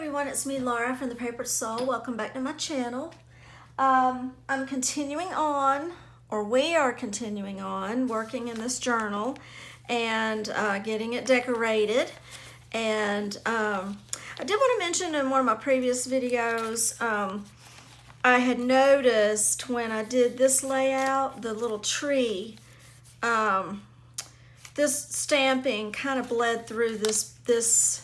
everyone, it's me Laura from the Papered Soul. Welcome back to my channel. I'm continuing on, or we are continuing on, working in this journal and getting it decorated. And I did want to mention in one of my previous videos, I had noticed when I did this layout, the little tree, this stamping kind of bled through this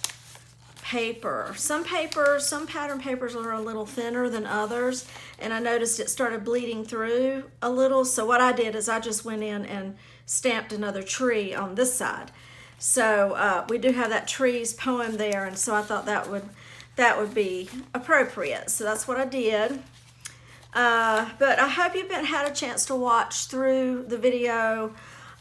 paper. Some pattern papers are a little thinner than others, and I noticed it started bleeding through a little. So what I did is I just went in and stamped another tree on this side. So we do have that trees poem there, and so I thought that would be appropriate. So that's what I did. But I hope you've had a chance to watch through the video,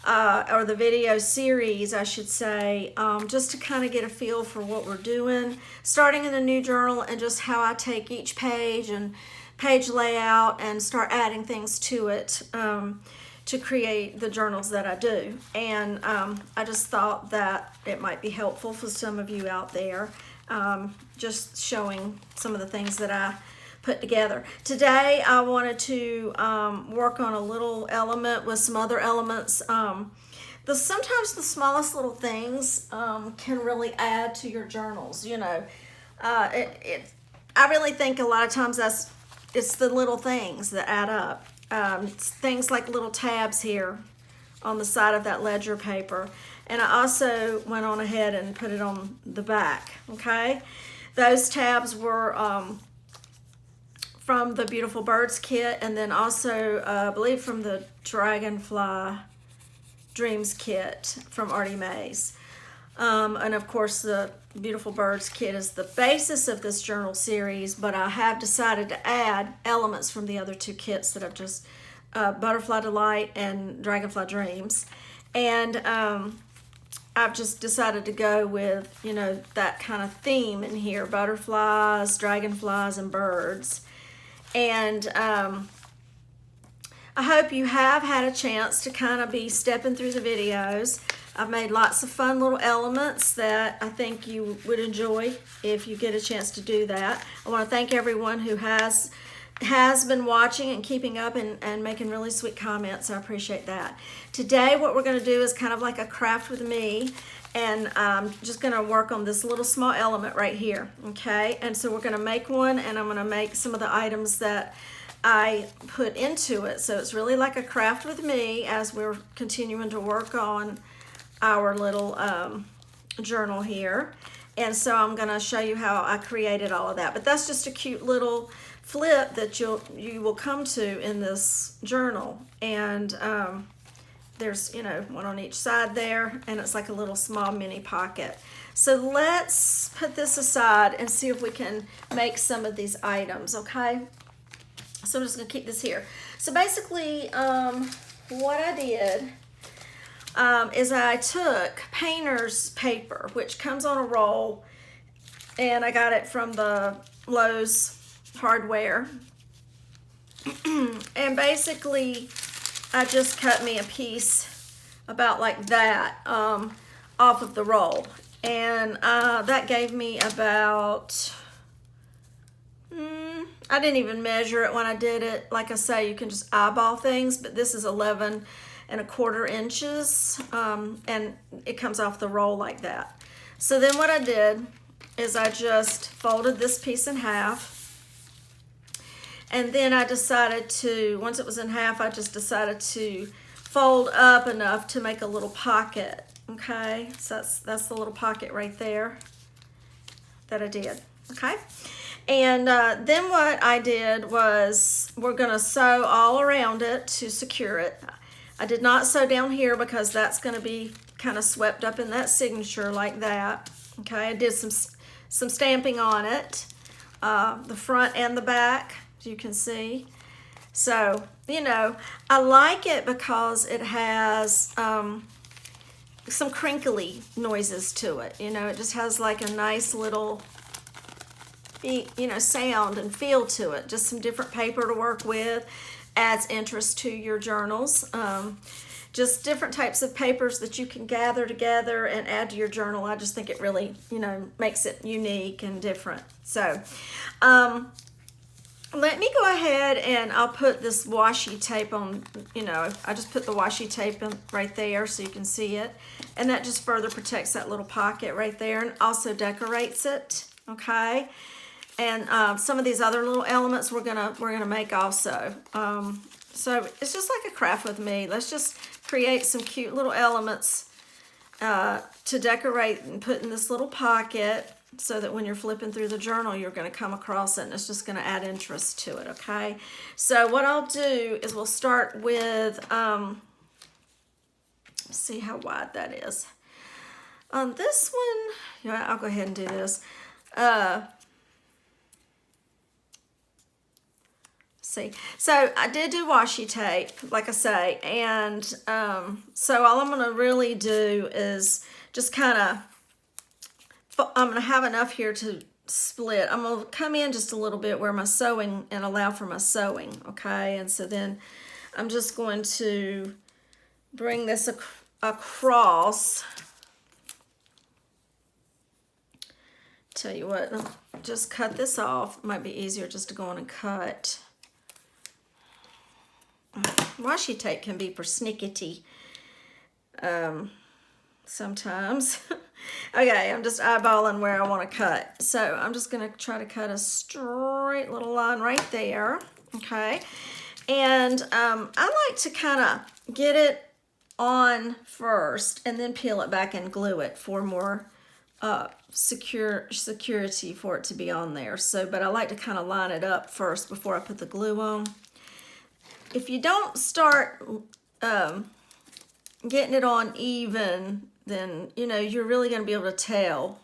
or the video series, I should say, just to kind of get a feel for what we're doing, starting in the new journal, and just how I take each page and page layout and start adding things to it to create the journals that I do. And I just thought that it might be helpful for some of you out there, just showing some of the things that I put together. Today I wanted to work on a little element with some other elements. Sometimes the smallest little things can really add to your journals. You know, I really think a lot of times it's the little things that add up. It's things like little tabs here on the side of that ledger paper, and I also went on ahead and put it on the back. Okay, those tabs were from the Beautiful Birds kit, and then also I believe from the Dragonfly Dreams kit from Artymaze. And of course the Beautiful Birds kit is the basis of this journal series, but I have decided to add elements from the other two kits that I've just, Butterfly Delight and Dragonfly Dreams. And I've just decided to go with, you know, that kind of theme in here: butterflies, dragonflies, and birds. And I hope you have had a chance to kind of be stepping through the videos. I've made lots of fun little elements that I think you would enjoy if you get a chance to do that. I want to thank everyone who has been watching and keeping up and making really sweet comments. I appreciate that. Today what we're going to do is kind of like a craft with me, and I'm just going to work on this little small element right here. Okay, and so we're going to make one, and I'm going to make some of the items that I put into it. So it's really like a craft with me as we're continuing to work on our little journal here. And so I'm going to show you how I created all of that. But that's just a cute little flip that you will come to in this journal. And there's, you know, one on each side there, and it's like a little small mini pocket. So let's put this aside and see if we can make some of these items. Okay, so I'm just gonna keep this here. So basically what I did is I took painter's paper, which comes on a roll, and I got it from the Lowe's hardware. And basically I just cut me a piece about like that off of the roll, and that gave me about, I didn't even measure it when I did it. Like I say, you can just eyeball things, but this is 11¼ inches, and it comes off the roll like that. So then what I did is I just folded this piece in half. And then I decided to, once it was in half, I just decided to fold up enough to make a little pocket. Okay, so that's the little pocket right there that I did. Okay, and then what I did was we're gonna sew all around it to secure it. I did not sew down here because that's gonna be kind of swept up in that signature like that. Okay, I did some stamping on it, the front and the back, as you can see. So, you know, I like it because it has some crinkly noises to it. You know, it just has like a nice little, you know, sound and feel to it. Just some different paper to work with, adds interest to your journals. just different types of papers that you can gather together and add to your journal. I just think it really, you know, makes it unique and different. So let me go ahead and I'll put this washi tape on, you know, I just put the washi tape right there so you can see it. And that just further protects that little pocket right there and also decorates it, okay? And some of these other little elements we're gonna make also. So it's just like a craft with me. Let's just create some cute little elements to decorate and put in this little pocket, so that when you're flipping through the journal, you're going to come across it and it's just going to add interest to it, okay? So what I'll do is we'll start with, see how wide that is. On this one, yeah, I'll go ahead and do this. See, so I did do washi tape, like I say, and so all I'm going to really do is just kind of, I'm going to have enough here to split. I'm going to come in just a little bit where my sewing and allow for my sewing, okay? And so then I'm just going to bring this across. Tell you what, just cut this off. It might be easier just to go on and cut. Washi tape can be persnickety sometimes. Okay, I'm just eyeballing where I want to cut. So I'm just going to try to cut a straight little line right there, okay? And I like to kind of get it on first and then peel it back and glue it for more security for it to be on there. So, but I like to kind of line it up first before I put the glue on. If you don't start getting it on even, then, you know, you're really going to be able to tell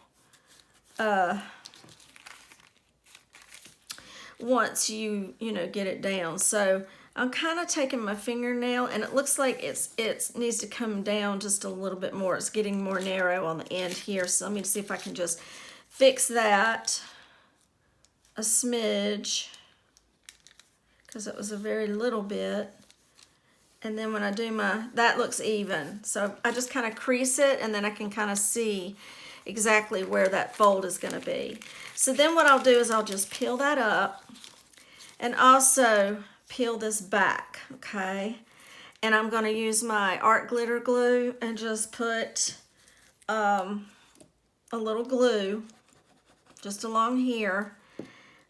once you know, get it down. So I'm kind of taking my fingernail, and it looks like it needs to come down just a little bit more. It's getting more narrow on the end here. So let me see if I can just fix that a smidge, because it was a very little bit. And then when I do that looks even. So I just kind of crease it, and then I can kind of see exactly where that fold is going to be. So then what I'll do is I'll just peel that up and also peel this back, okay? And I'm going to use my art glitter glue and just put a little glue just along here,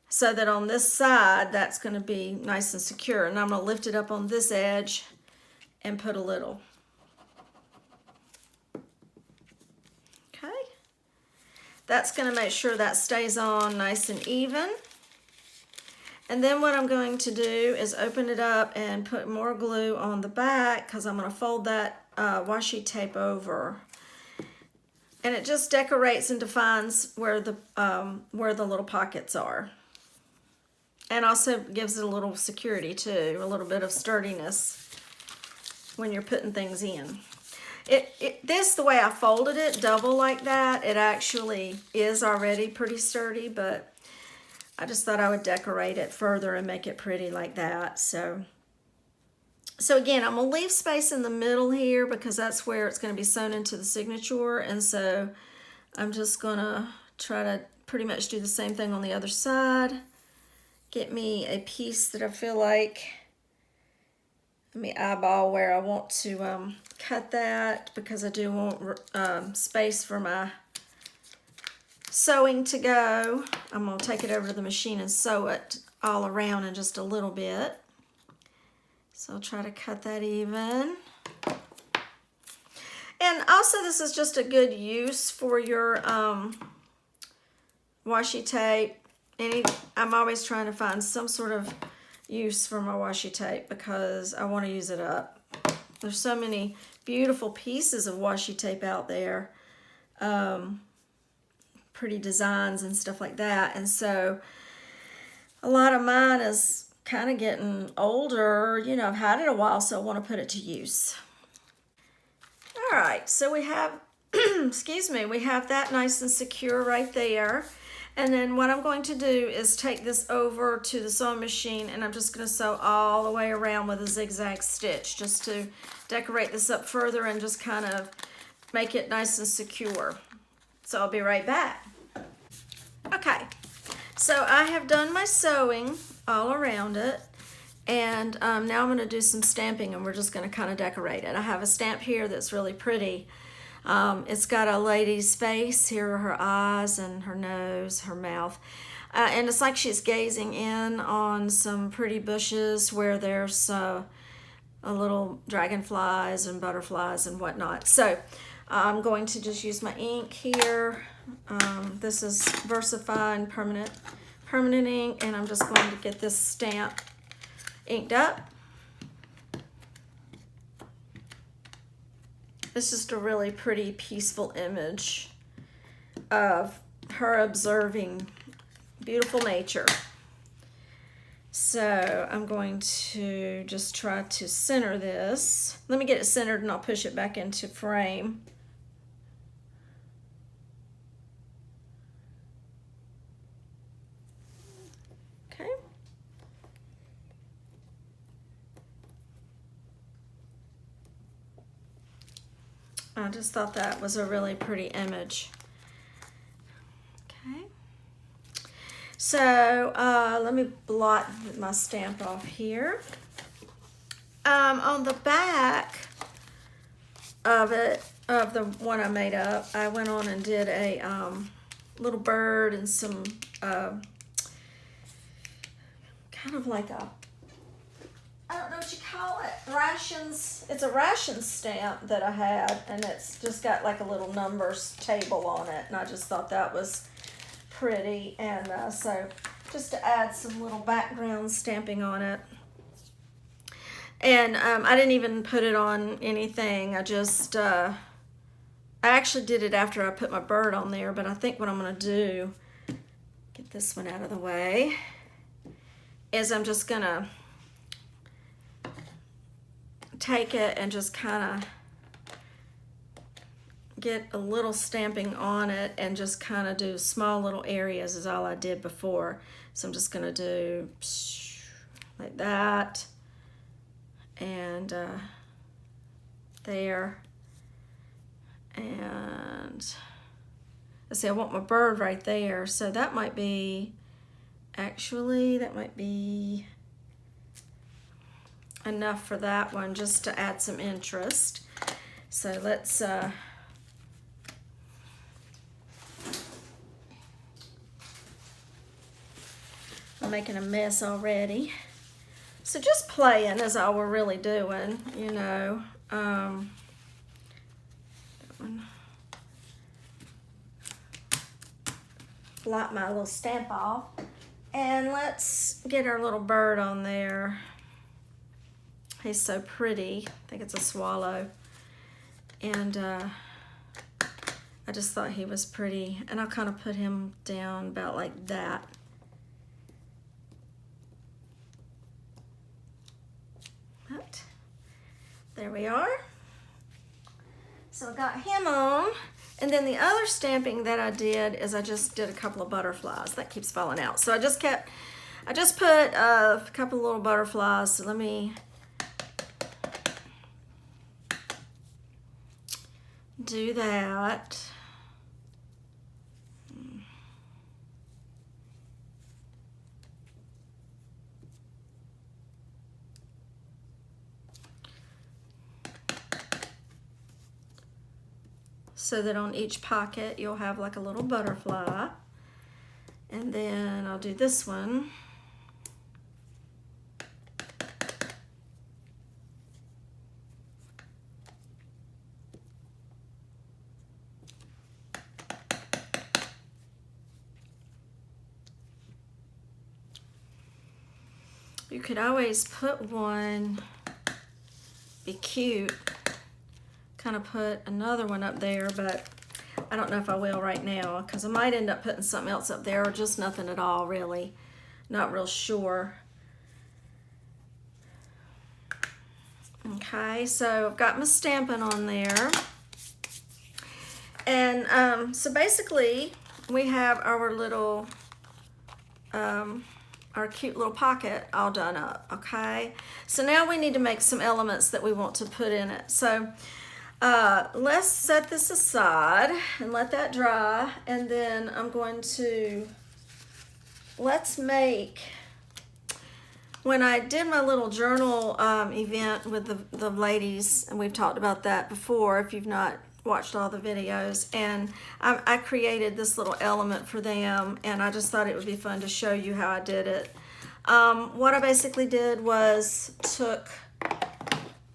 so that on this side that's going to be nice and secure. And I'm going to lift it up on this edge and put a little. Okay. That's going to make sure that stays on nice and even. And then what I'm going to do is open it up and put more glue on the back, because I'm going to fold that washi tape over. And it just decorates and defines where the little pockets are. And also gives it a little security too, a little bit of sturdiness when you're putting things in. The way I folded it, double like that, it actually is already pretty sturdy, but I just thought I would decorate it further and make it pretty like that. So again, I'm gonna leave space in the middle here because that's where it's gonna be sewn into the signature. And so I'm just gonna try to pretty much do the same thing on the other side. Get me a piece that I feel like, let me eyeball where I want to cut that, because I do want space for my sewing to go. I'm going to take it over to the machine and sew it all around in just a little bit. So I'll try to cut that even. And also this is just a good use for your washi tape. I'm always trying to find some sort of use for my washi tape because I want to use it up. There's so many beautiful pieces of washi tape out there, pretty designs and stuff like that. And so a lot of mine is kind of getting older. You know, I've had it a while, so I want to put it to use. All right, so we have, excuse me, we have that nice and secure right there. And then what I'm going to do is take this over to the sewing machine, and I'm just going to sew all the way around with a zigzag stitch just to decorate this up further and just kind of make it nice and secure. So I'll be right back. Okay, so I have done my sewing all around it, and now I'm going to do some stamping, and we're just going to kind of decorate it. I have a stamp here that's really pretty. It's got a lady's face. Here are her eyes and her nose, her mouth. And it's like she's gazing in on some pretty bushes where there's a little dragonflies and butterflies and whatnot. So I'm going to just use my ink here. This is VersaFine permanent ink, and I'm just going to get this stamp inked up. It's just a really pretty, peaceful image of her observing beautiful nature. So I'm going to just try to center this. Let me get it centered and I'll push it back into frame. Okay. I just thought that was a really pretty image. Okay. So let me blot my stamp off here. On the back of it, of the one I made up, I went on and did a little bird and some kind of like a, I don't know what you call it, rations. It's a ration stamp that I had, and it's just got like a little numbers table on it, and I just thought that was pretty. And so just to add some little background stamping on it. And I didn't even put it on anything. I just, I actually did it after I put my bird on there, but I think what I'm gonna do, get this one out of the way, is I'm just gonna take it and just kind of get a little stamping on it and just kind of do small little areas is all I did before. So I'm just going to do like that, and there, and let's see, I want my bird right there, so that might be, actually that might be enough for that one, just to add some interest. So let's I'm making a mess already. So just playing is all we're really doing, you know. That one. Blot my little stamp off, and let's get our little bird on there. He's so pretty. I think it's a swallow. And I just thought he was pretty. And I'll kind of put him down about like that. But there we are. So I got him on. And then the other stamping that I did is I just did a couple of butterflies. That keeps falling out. So I just put a couple of little butterflies. So let me do that. So that on each pocket you'll have like a little butterfly. And then I'll do this one. You could always put one, be cute, kind of put another one up there, but I don't know if I will right now, because I might end up putting something else up there or just nothing at all, really. Not real sure. Okay, so I've got my stamping on there. And so basically we have our little, our cute little pocket all done up, okay? So now we need to make some elements that we want to put in it. So let's set this aside and let that dry, and then I'm going to, let's make, when I did my little journal event with the ladies, and we've talked about that before if you've not watched all the videos, and I created this little element for them, and I just thought it would be fun to show you how I did it. What I basically did was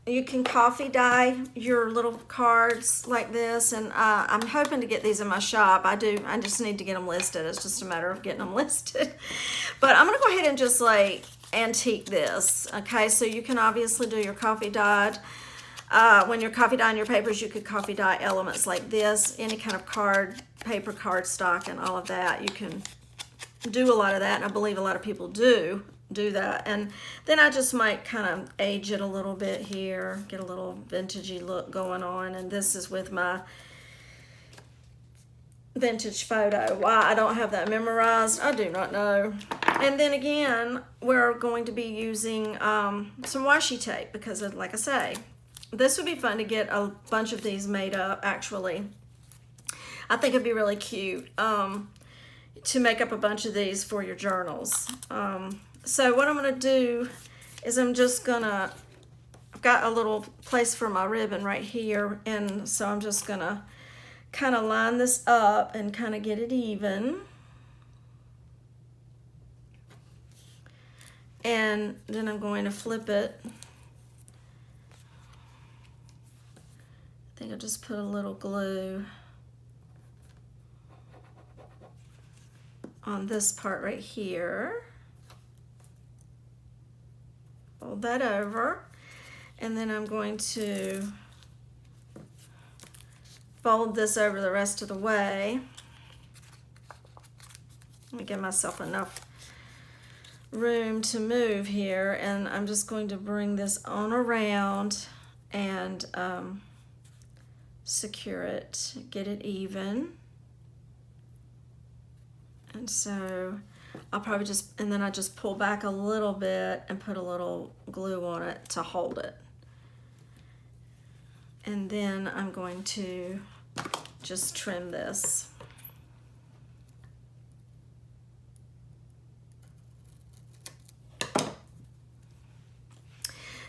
you can coffee dye your little cards like this, and I'm hoping to get these in my shop. I just need to get them listed. It's just a matter of getting them listed. But I'm gonna go ahead and just like antique this, okay? So you can obviously do your coffee dyed. When you're coffee dyeing your papers, you could coffee dye elements like this, any kind of paper cardstock and all of that. You can do a lot of that, and I believe a lot of people do that. And then I just might kind of age it a little bit here, get a little vintagey look going on. And this is with my vintage photo. Why I don't have that memorized, I do not know. And then again, we're going to be using some washi tape, because like I say, this would be fun to get a bunch of these made up. Actually, I think it'd be really cute to make up a bunch of these for your journals. So what I'm gonna do is I've got a little place for my ribbon right here, and so I'm just gonna kind of line this up and kind of get it even. And then I'm going to flip it. I think I'll just put a little glue on this part right here. Fold that over, and then I'm going to fold this over the rest of the way. Let me give myself enough room to move here, and I'm just going to bring this on around and secure it, get it even. And so I'll probably and then I just pull back a little bit and put a little glue on it to hold it. And then I'm going to just trim this.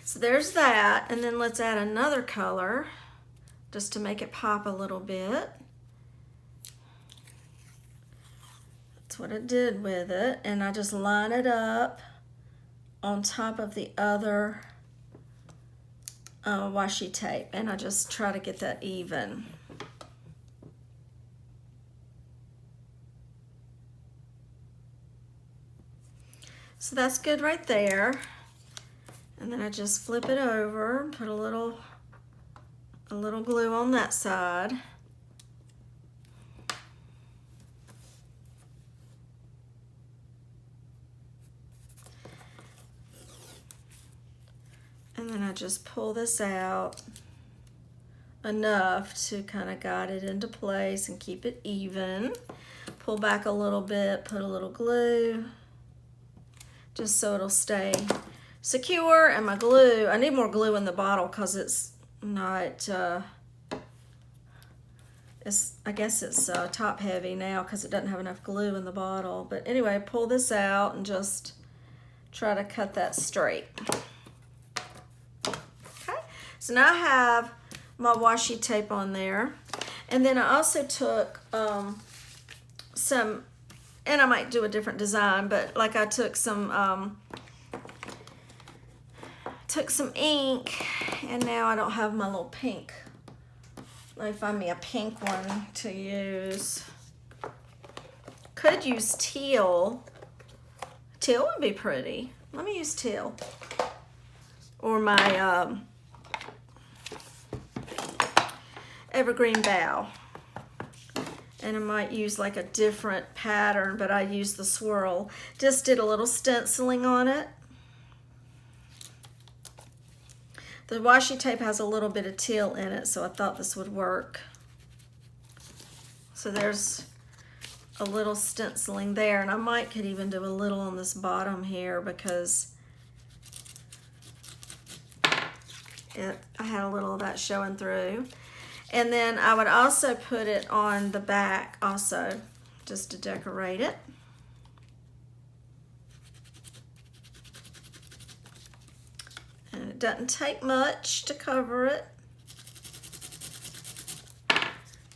So there's that, and then let's add another color just to make it pop a little bit. That's what I did with it, and I just line it up on top of the other washi tape, and I just try to get that even. So that's good right there. And then I just flip it over, put a little glue on that side. And then I just pull this out enough to kind of guide it into place and keep it even. Pull back a little bit, put a little glue, just so it'll stay secure. And my glue, I need more glue in the bottle because it's not, I guess it's top heavy now because it doesn't have enough glue in the bottle. But anyway, pull this out and just try to cut that straight. Okay, so now I have my washi tape on there. And then I also took some, and I might do a different design, but like I took some ink, and now I don't have my little pink. Let me find me a pink one to use. Could use teal. Teal would be pretty. Let me use teal. Or my evergreen bough. And I might use like a different pattern, but I used the swirl. Just did a little stenciling on it. The washi tape has a little bit of teal in it, so I thought this would work. So there's a little stenciling there, and I could even do a little on this bottom here because I had a little of that showing through. And then I would also put it on the back also, just to decorate it. And it doesn't take much to cover it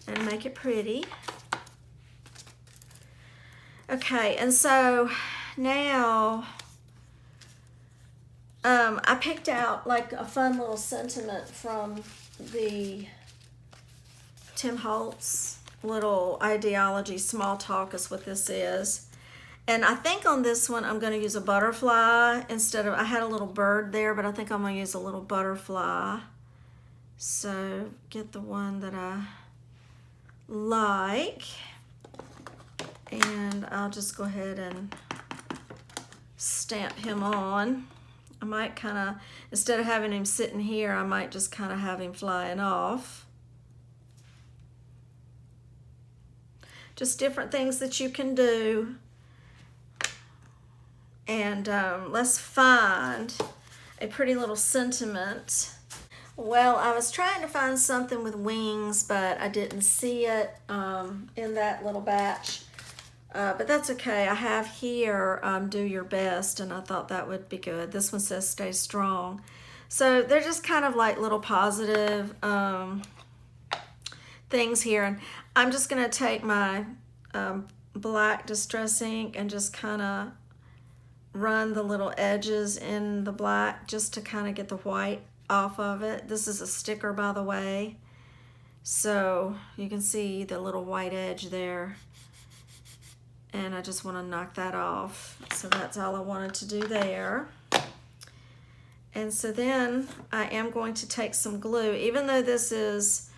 and make it pretty. Okay, and so now I picked out like a fun little sentiment from the Tim Holtz little ideology small talk is what this is. And I think on this one I'm going to use a butterfly instead of, I had a little bird there, but I think I'm going to use a little butterfly. So get the one that I like, and I'll just go ahead and stamp him on. I might kind of, instead of having him sitting here, I might just kind of have him flying off. Just different things that you can do. And let's find a pretty little sentiment. Well, I was trying to find something with wings, but I didn't see it in that little batch. But that's okay. I have here, do your best, and I thought that would be good. This one says stay strong. So they're just kind of like little positive things here. And I'm just gonna take my black distress ink and just kind of run the little edges in the black just to kind of get the white off of it. This is a sticker, by the way, so you can see the little white edge there, and I just want to knock that off. So that's all I wanted to do there. And so then I am going to take some glue, even though this is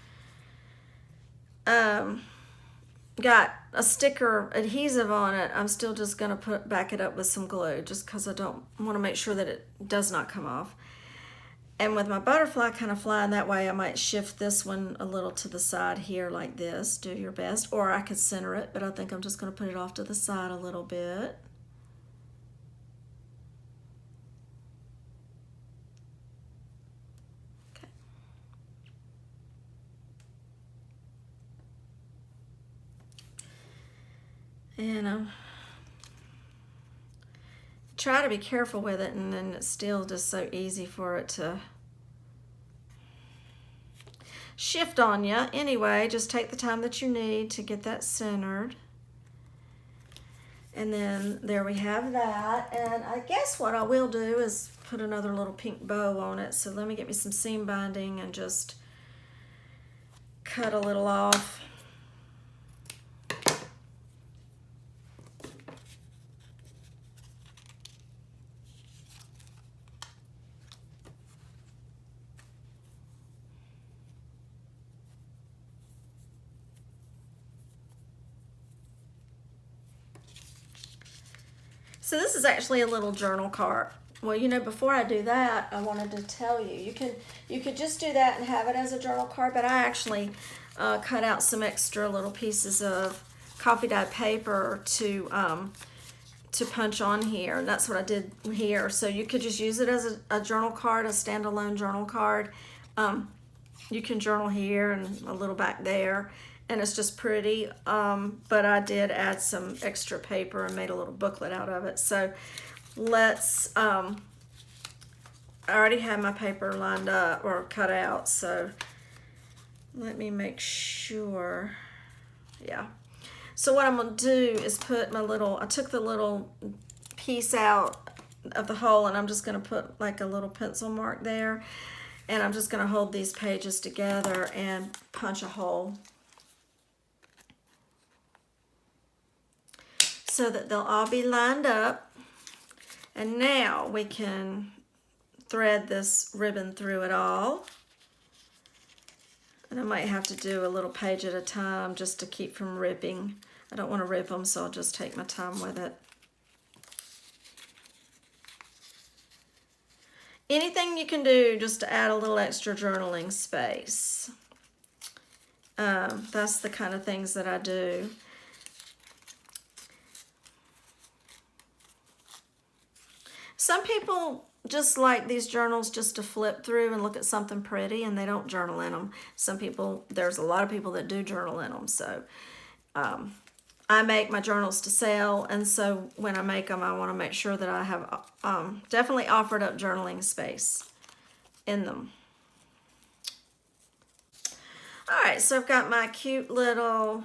got a sticker adhesive on it, I'm still just going to back it up with some glue just because I don't want to make sure that it does not come off. And with my butterfly kind of flying that way, I might shift this one a little to the side here like this. Do your best. Or I could center it, but I think I'm just going to put it off to the side a little bit. Okay. And try to be careful with it, and then it's still just so easy for it to shift on you. Anyway, just take the time that you need to get that centered. And then there we have that. And I guess what I will do is put another little pink bow on it. So let me get me some seam binding and just cut a little off. So this is actually a little journal card. Well, you know, before I do that, I wanted to tell you, you could just do that and have it as a journal card, but I actually cut out some extra little pieces of coffee dye paper to punch on here, and that's what I did here. So you could just use it as a journal card, a standalone journal card. You can journal here and a little back there, and it's just pretty, but I did add some extra paper and made a little booklet out of it. So let's, I already have my paper lined up or cut out, so let me make sure, yeah. So what I'm gonna do is put my little, I took the little piece out of the hole, and I'm just gonna put like a little pencil mark there, and I'm just gonna hold these pages together and punch a hole, so that they'll all be lined up. And now we can thread this ribbon through it all. And I might have to do a little page at a time just to keep from ripping. I don't want to rip them, so I'll just take my time with it. Anything you can do just to add a little extra journaling space. That's the kind of things that I do. some people just like these journals just to flip through and look at something pretty, and they don't journal in them. Some people, there's a lot of people that do journal in them. So I make my journals to sell, and so when I make them, I want to make sure that I have definitely offered up journaling space in them. All right, so I've got my cute little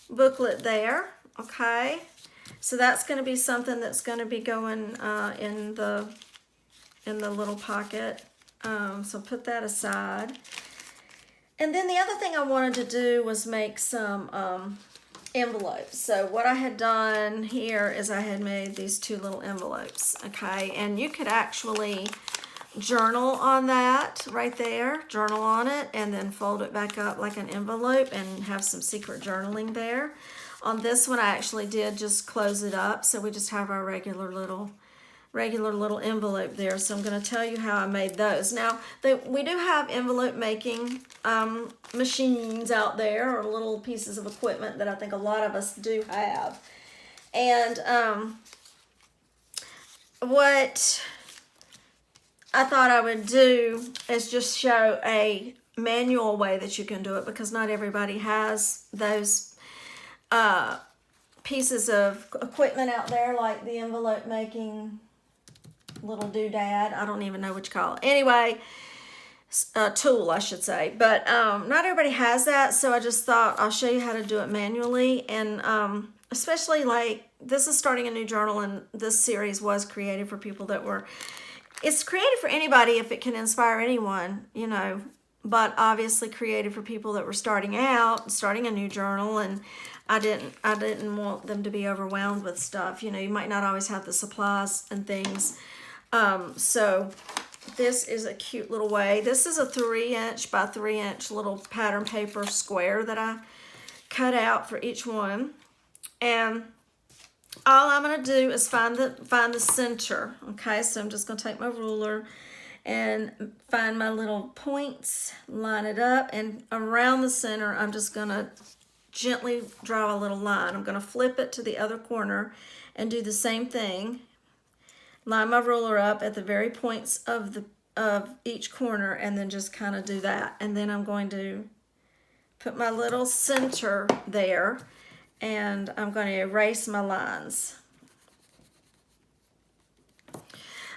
booklet there. Okay, so that's going to be something that's going to be going in the little pocket. So put that aside. And then the other thing I wanted to do was make some envelopes. So what I had done here is I had made these 2 little envelopes. Okay, and you could actually journal on that right there, journal on it, and then fold it back up like an envelope and have some secret journaling there. On this one, I actually did just close it up, so we just have our regular little envelope there. So I'm going to tell you how I made those. Now, we do have envelope making machines out there, or little pieces of equipment that I think a lot of us do have. And what I thought I would do is just show a manual way that you can do it, because not everybody has those pieces of equipment out there, like the envelope making little doodad. I don't even know what you call it. Anyway, tool, I should say. But not everybody has that, so I just thought I'll show you how to do it manually. And especially, like, this is starting a new journal, and this series was created for people that were... It's created for anybody if it can inspire anyone, you know, but obviously created for people that were starting out, starting a new journal, and I didn't want them to be overwhelmed with stuff. You know, you might not always have the supplies and things. So this is a cute little way. This is a 3" by 3" little pattern paper square that I cut out for each one. And all I'm going to do is find the center. Okay, so I'm just going to take my ruler and find my little points, line it up, and around the center I'm just going to gently draw a little line. I'm going to flip it to the other corner and do the same thing. Line my ruler up at the very points of each corner, and then just kind of do that. And then I'm going to put my little center there, and I'm going to erase my lines.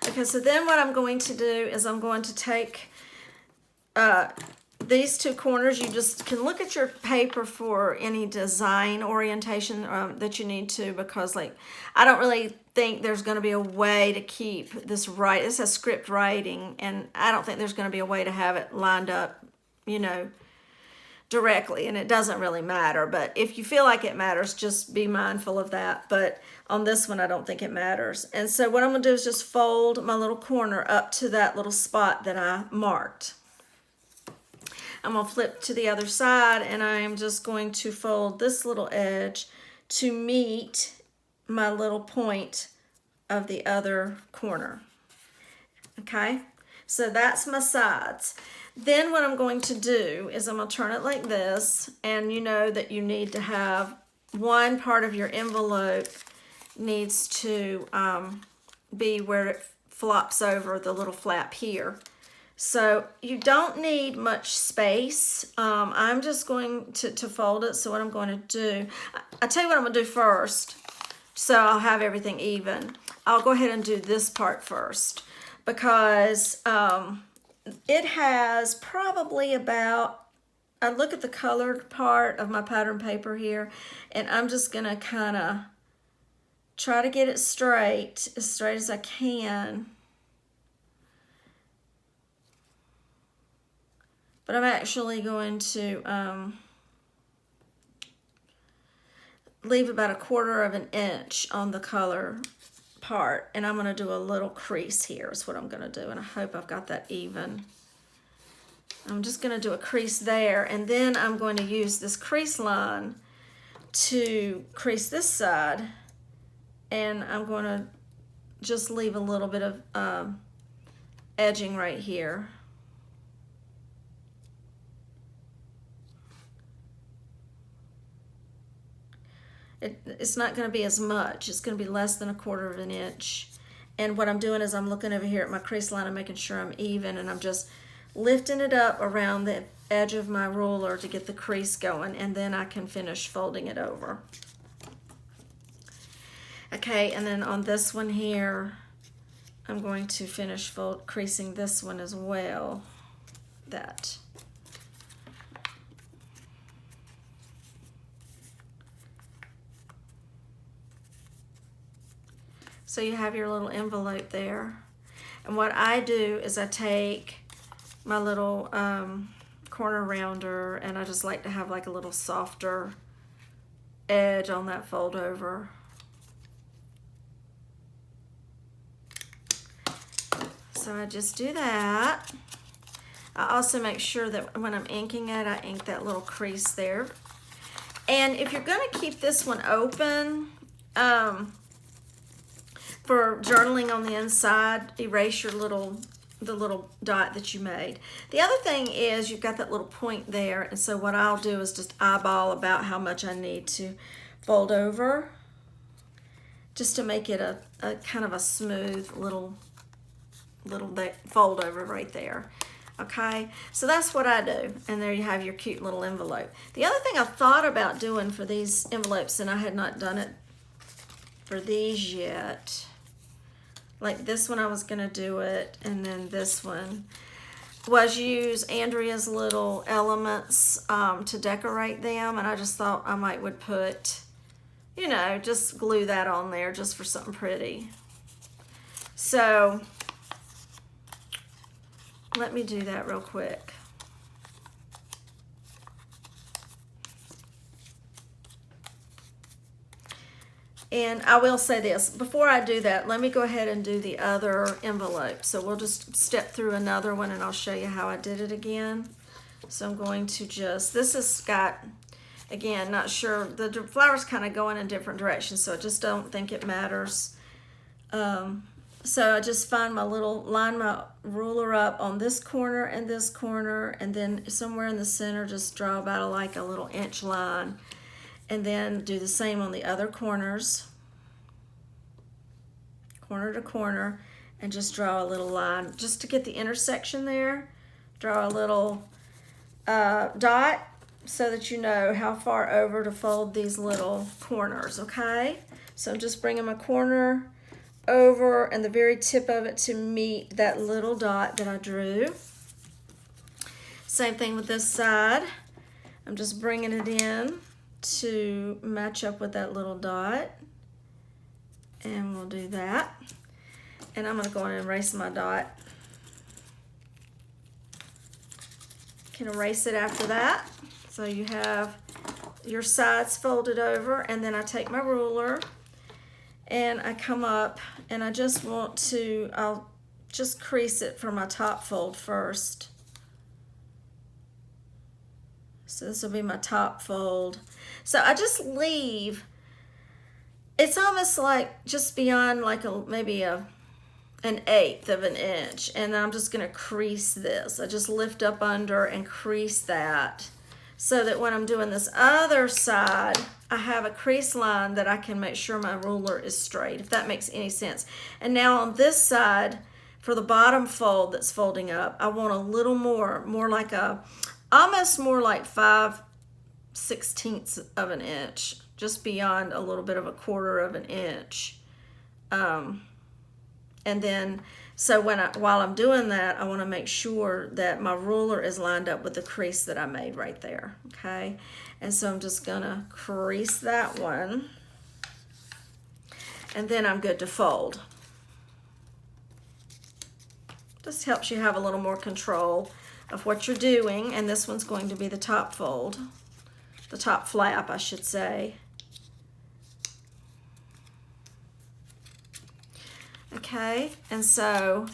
Okay, so then what I'm going to do is I'm going to take these 2 corners. You just can look at your paper for any design orientation that you need to, because, like, I don't really think there's going to be a way to keep this right. This has script writing, and I don't think there's going to be a way to have it lined up, you know, directly, and it doesn't really matter. But if you feel like it matters, just be mindful of that. But on this one, I don't think it matters. And so what I'm going to do is just fold my little corner up to that little spot that I marked. I'm going to flip to the other side, and I'm just going to fold this little edge to meet my little point of the other corner. Okay, so that's my sides. Then what I'm going to do is I'm going to turn it like this, and you know that you need to have one part of your envelope needs to be where it flops over the little flap here. So you don't need much space. I'm just going to fold it. So what I'm going to do, I'll tell you what I'm going to do first, so I'll have everything even. I'll go ahead and do this part first, because it has probably about, I look at the colored part of my pattern paper here, and I'm just going to kind of try to get it straight as I can. But I'm actually going to leave about 1/4 inch on the color part, and I'm going to do a little crease here is what I'm going to do, and I hope I've got that even. I'm just going to do a crease there, and then I'm going to use this crease line to crease this side, and I'm going to just leave a little bit of edging right here. It's not going to be as much. It's going to be less than 1/4 inch. And what I'm doing is I'm looking over here at my crease line and making sure I'm even, and I'm just lifting it up around the edge of my ruler to get the crease going, and then I can finish folding it over. Okay, and then on this one here, I'm going to finish creasing this one as well. That. So you have your little envelope there. And what I do is I take my little corner rounder, and I just like to have like a little softer edge on that fold over. So I just do that. I also make sure that when I'm inking it, I ink that little crease there. And if you're gonna keep this one open, for journaling on the inside, erase your the little dot that you made. The other thing is you've got that little point there, and so what I'll do is just eyeball about how much I need to fold over, just to make it a kind of a smooth little fold over right there. Okay, so that's what I do, and there you have your cute little envelope. The other thing I thought about doing for these envelopes, and I had not done it for these yet, like this one I was gonna do it, and then this one, was use Andrea's little elements to decorate them, and I just thought I would put, you know, just glue that on there just for something pretty. So let me do that real quick. And I will say this, before I do that, let me go ahead and do the other envelope. So we'll just step through another one and I'll show you how I did it again. So I'm going to just, this has got, again, not sure, the flower's kind of going in different directions, so I just don't think it matters. So I just find my little, line my ruler up on this corner, and then somewhere in the center, just draw about like a little inch line. And then do the same on the other corners, corner to corner, and just draw a little line just to get the intersection there. Draw a little dot so that you know how far over to fold these little corners, okay? So I'm just bringing my corner over and the very tip of it to meet that little dot that I drew. Same thing with this side. I'm just bringing it in to match up with that little dot, and we'll do that. And I'm going to go in and erase my dot. You can erase it after that. So you have your sides folded over, and then I take my ruler and I come up and I just want to, I'll just crease it for my top fold first. So this will be my top fold. So I just leave, it's almost like just beyond like maybe an 1/8 of an inch, and I'm just gonna crease this. I just lift up under and crease that so that when I'm doing this other side, I have a crease line that I can make sure my ruler is straight, if that makes any sense. And now on this side, for the bottom fold that's folding up, I want a little more like almost more like 5/16 of an inch, just beyond a little bit of 1/4 of an inch. And then, so while I'm doing that, I want to make sure that my ruler is lined up with the crease that I made right there, okay? And so I'm just gonna crease that one, and then I'm good to fold. Just helps you have a little more control of what you're doing, and this one's going to be the top fold, the top flap, I should say. Okay, and so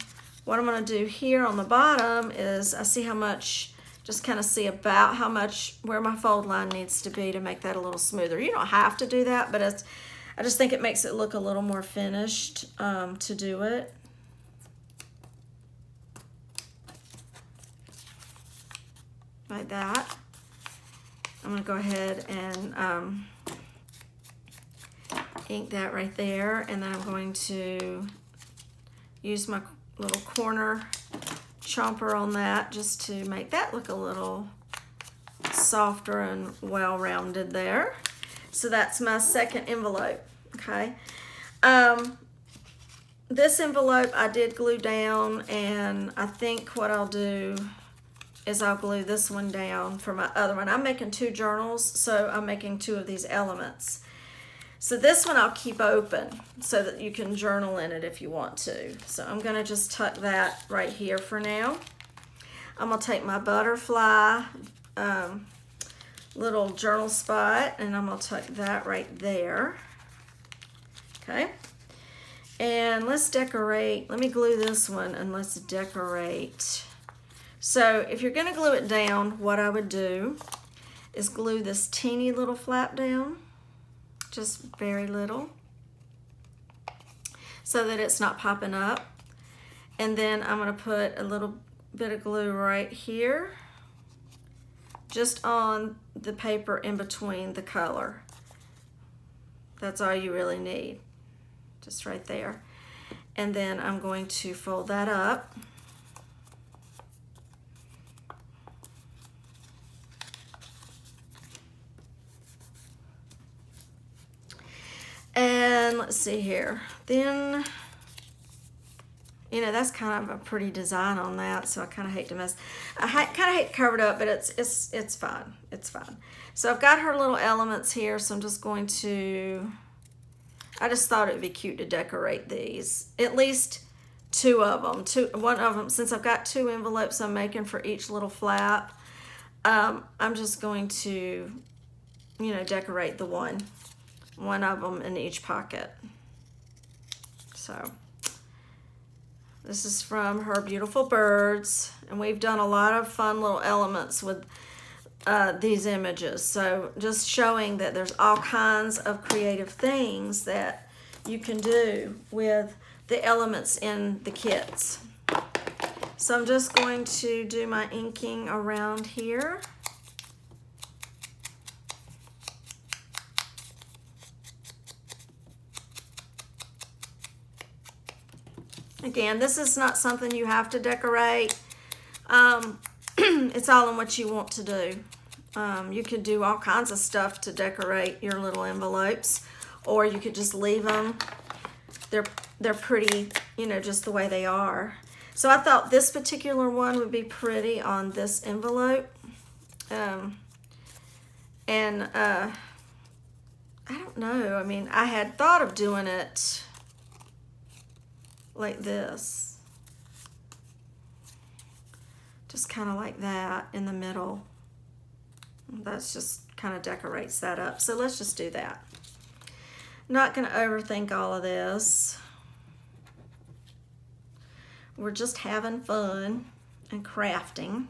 what I'm going to do here on the bottom is I see how much, just kind of see about how much, where my fold line needs to be to make that a little smoother. You don't have to do that, but I just think it makes it look a little more finished to do it. Like that. I'm going to go ahead and ink that right there, and then I'm going to use my little corner chomper on that just to make that look a little softer and well-rounded there. So that's my second envelope, okay? This envelope I did glue down, and I think what I'll do is I'll glue this one down for my other one. I'm making 2 journals, so I'm making 2 of these elements. So this one I'll keep open so that you can journal in it if you want to. So I'm gonna just tuck that right here for now. I'm gonna take my butterfly little journal spot, and I'm gonna tuck that right there. Okay. And let's decorate. Let me glue this one and let's decorate. So if you're gonna glue it down, what I would do is glue this teeny little flap down, just very little, so that it's not popping up. And then I'm gonna put a little bit of glue right here, just on the paper in between the color. That's all you really need, just right there. And then I'm going to fold that up. And let's see here. Then, you know, that's kind of a pretty design on that, so I kind of hate to mess. I kind of hate to cover it up, but it's fine. It's fine. So I've got her little elements here, so I'm just going to. I just thought it would be cute to decorate these. At least 2 of them. One of them, since I've got 2 envelopes I'm making for each little flap. I'm just going to, you know, decorate the one of them in each pocket. So this is from Her Beautiful Birds, and we've done a lot of fun little elements with these images. So just showing that there's all kinds of creative things that you can do with the elements in the kits. So I'm just going to do my inking around here. Again, this is not something you have to decorate. It's all in what you want to do. You could do all kinds of stuff to decorate your little envelopes, or you could just leave them. They're pretty, you know, just the way they are. So I thought this particular one would be pretty on this envelope. I don't know. I mean, I had thought of doing it like this, just kind of like that in the middle. That's just kind of decorates that up. So let's just do that. Not going to overthink all of this. We're just having fun and crafting.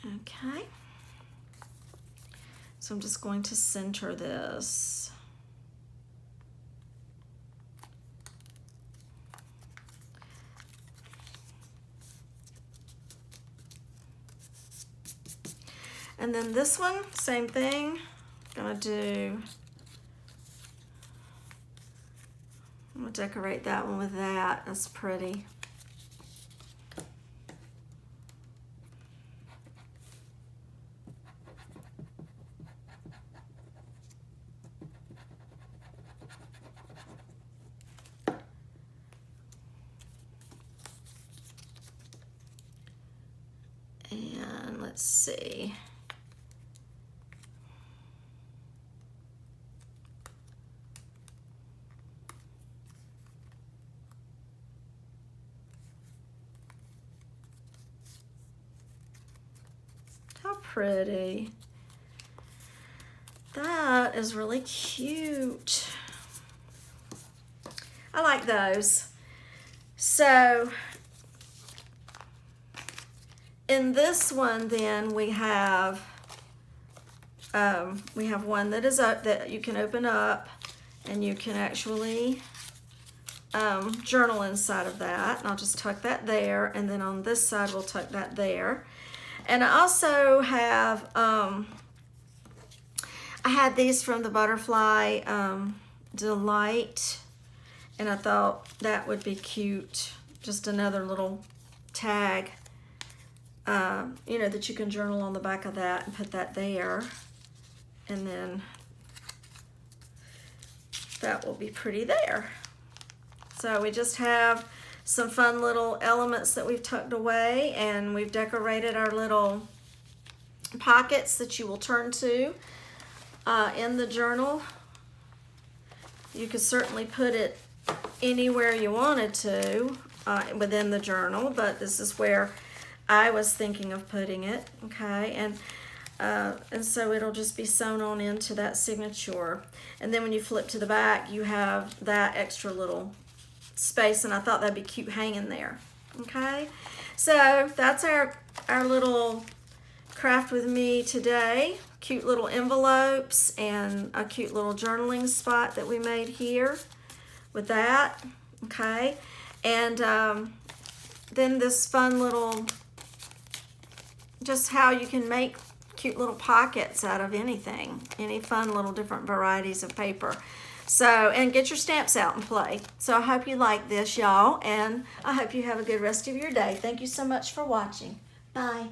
Okay. So I'm just going to center this. And then this one, same thing. I'm gonna decorate that one with that. That's pretty. And let's see. How pretty. That is really cute. I like those. So in this one, then we have one that is up that you can open up, and you can actually journal inside of that. And I'll just tuck that there, and then on this side we'll tuck that there. And I also have I had these from the Butterfly Delight, and I thought that would be cute. Just another little tag, you know, that you can journal on the back of that and put that there. And then that will be pretty there. So we just have some fun little elements that we've tucked away, and we've decorated our little pockets that you will turn to in the journal. You could certainly put it anywhere you wanted to within the journal, but this is where I was thinking of putting it, okay? And so it'll just be sewn on into that signature. And then when you flip to the back, you have that extra little space, and I thought that'd be cute hanging there, okay? So that's our little craft with me today. Cute little envelopes and a cute little journaling spot that we made here with that, okay? And then this fun little, just how you can make cute little pockets out of anything, any fun little different varieties of paper. So, and get your stamps out and play. So I hope you like this, y'all, and I hope you have a good rest of your day. Thank you so much for watching. Bye.